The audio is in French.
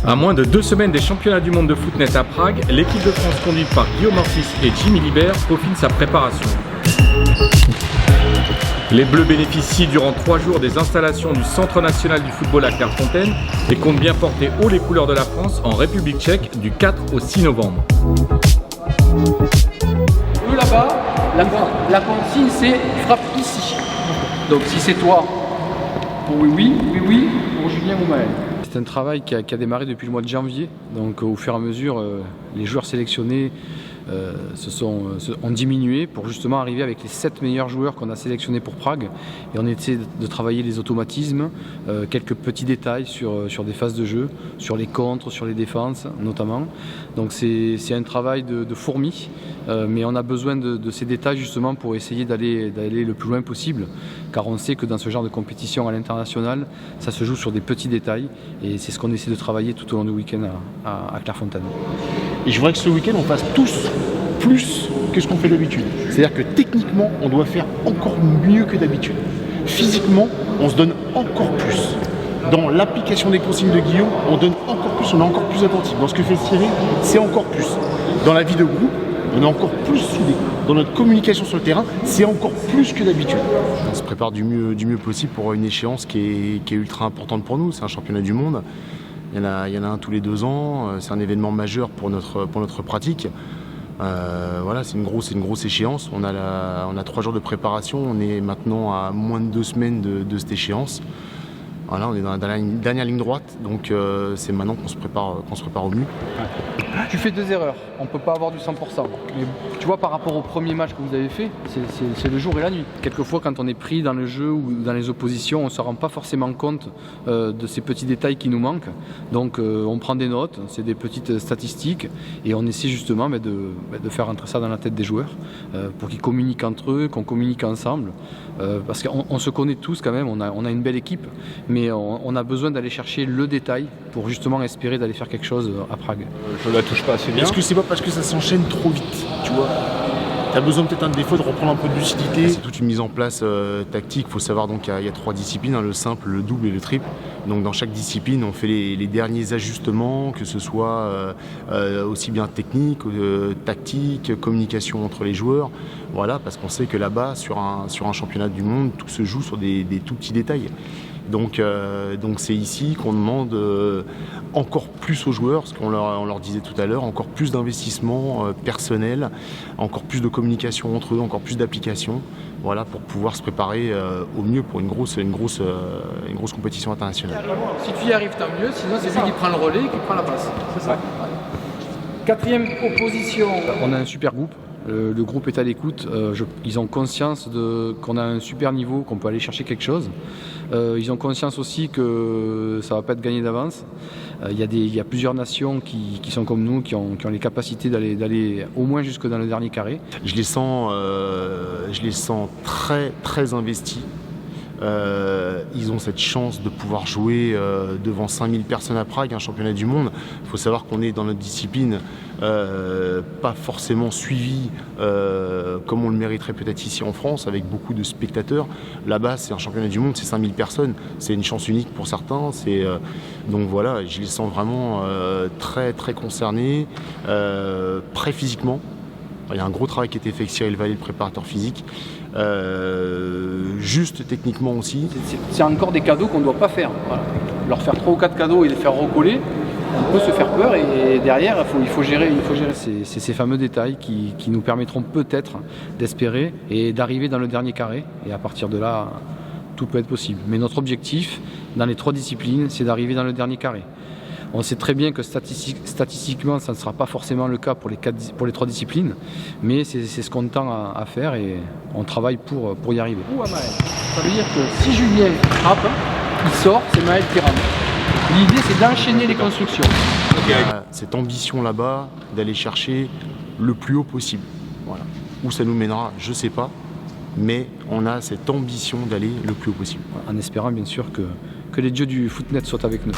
À moins de 2 semaines des championnats du monde de footnet à Prague, l'équipe de France conduite par Guillaume Ortiz et Jimmy Libert peaufine sa préparation. Les Bleus bénéficient durant 3 jours des installations du Centre national du football à Clairefontaine et comptent bien porter haut les couleurs de la France en République tchèque du 4 au 6 novembre. Eux là-bas, la consigne c'est frappe ici. Donc si c'est toi, pour oui, pour Julien ou Maël. C'est un travail qui a démarré depuis le mois de janvier. Donc au fur et à mesure, les joueurs sélectionnés ont diminué pour justement arriver avec les 7 meilleurs joueurs qu'on a sélectionnés pour Prague. Et on essaie de travailler les automatismes, quelques petits détails sur des phases de jeu, sur les contres, sur les défenses notamment. Donc c'est un travail de fourmi, mais on a besoin de ces détails justement pour essayer d'aller le plus loin possible. Car on sait que dans ce genre de compétition à l'international, ça se joue sur des petits détails. Et c'est ce qu'on essaie de travailler tout au long du week-end à Clairefontaine. Et je voudrais que ce week-end, on fasse tous plus que ce qu'on fait d'habitude. C'est-à-dire que techniquement, on doit faire encore mieux que d'habitude. Physiquement, on se donne encore plus. Dans l'application des consignes de Guillaume, on donne encore plus, on est encore plus attentif. Dans ce que fait Cyril, c'est encore plus. Dans la vie de groupe, on est encore plus soudés. Dans notre communication sur le terrain, c'est encore plus que d'habitude. On se prépare du mieux possible pour une échéance qui est ultra importante pour nous. C'est un championnat du monde. Il y en a un tous les 2 ans. C'est un événement majeur pour notre pratique. Voilà, c'est une grosse échéance. On a 3 jours de préparation. On est maintenant à moins de 2 semaines de cette échéance. Voilà, on est dans la dernière ligne droite, donc c'est maintenant qu'on se prépare au mieux. Tu fais 2 erreurs, on ne peut pas avoir du 100%. Mais tu vois, par rapport au premier match que vous avez fait, c'est le jour et la nuit. Quelquefois, quand on est pris dans le jeu ou dans les oppositions, on ne se rend pas forcément compte de ces petits détails qui nous manquent. Donc on prend des notes, c'est des petites statistiques, et on essaie justement de faire rentrer ça dans la tête des joueurs pour qu'ils communiquent entre eux, qu'on communique ensemble. Parce qu'on se connaît tous quand même, on a une belle équipe, mais on a besoin d'aller chercher le détail pour justement espérer d'aller faire quelque chose à Prague. Je la touche pas assez bien. Est-ce que c'est pas parce que ça s'enchaîne trop vite, tu vois? Tu as besoin peut-être des fois de reprendre un peu de lucidité. C'est toute une mise en place tactique. Il faut savoir donc qu'il y a 3 disciplines, le simple, le double et le triple. Donc dans chaque discipline, on fait les derniers ajustements, que ce soit aussi bien technique, tactique, communication entre les joueurs. Voilà, parce qu'on sait que là-bas, sur un championnat du monde, tout se joue sur des tout petits détails. Donc c'est ici qu'on demande encore plus aux joueurs, ce qu'on leur disait tout à l'heure, encore plus d'investissement personnel, encore plus de communication entre eux, encore plus d'application, voilà, pour pouvoir se préparer au mieux pour une grosse compétition internationale. Si tu y arrives, tant mieux, sinon c'est lui qui prend le relais et qui prend la passe. C'est ça. Ouais. 4e opposition. On a un super groupe. Le groupe est à l'écoute, ils ont conscience qu'on a un super niveau, qu'on peut aller chercher quelque chose. Ils ont conscience aussi que ça ne va pas être gagné d'avance. Il y a plusieurs nations qui sont comme nous, qui ont les capacités d'aller au moins jusque dans le dernier carré. Je les sens très, très investis. Ils ont cette chance de pouvoir jouer devant 5000 personnes à Prague, un championnat du monde. Il faut savoir qu'on est dans notre discipline pas forcément suivi comme on le mériterait peut-être ici en France, avec beaucoup de spectateurs. Là-bas, c'est un championnat du monde, c'est 5000 personnes. C'est une chance unique pour certains. Donc voilà, je les sens vraiment très, très concernés, prêts physiquement. Il y a un gros travail qui a été fait avec Cyril Vallée, le préparateur physique. Juste techniquement aussi. C'est encore des cadeaux qu'on ne doit pas faire. Voilà. Leur faire 3 ou 4 cadeaux et les faire recoller, on peut se faire peur et derrière il faut gérer. C'est ces fameux détails qui nous permettront peut-être d'espérer et d'arriver dans le dernier carré. Et à partir de là, tout peut être possible. Mais notre objectif dans les 3 disciplines, c'est d'arriver dans le dernier carré. On sait très bien que statistiquement, ça ne sera pas forcément le cas pour les 3 disciplines, mais c'est ce qu'on tend à faire et on travaille pour y arriver. Ça veut dire que si Julien frappe, il sort, c'est Maël qui rentre. L'idée, c'est d'enchaîner les constructions. Cette ambition là-bas, d'aller chercher le plus haut possible. Voilà. Où ça nous mènera, je ne sais pas, mais on a cette ambition d'aller le plus haut possible. En espérant bien sûr que les dieux du footnet soient avec nous.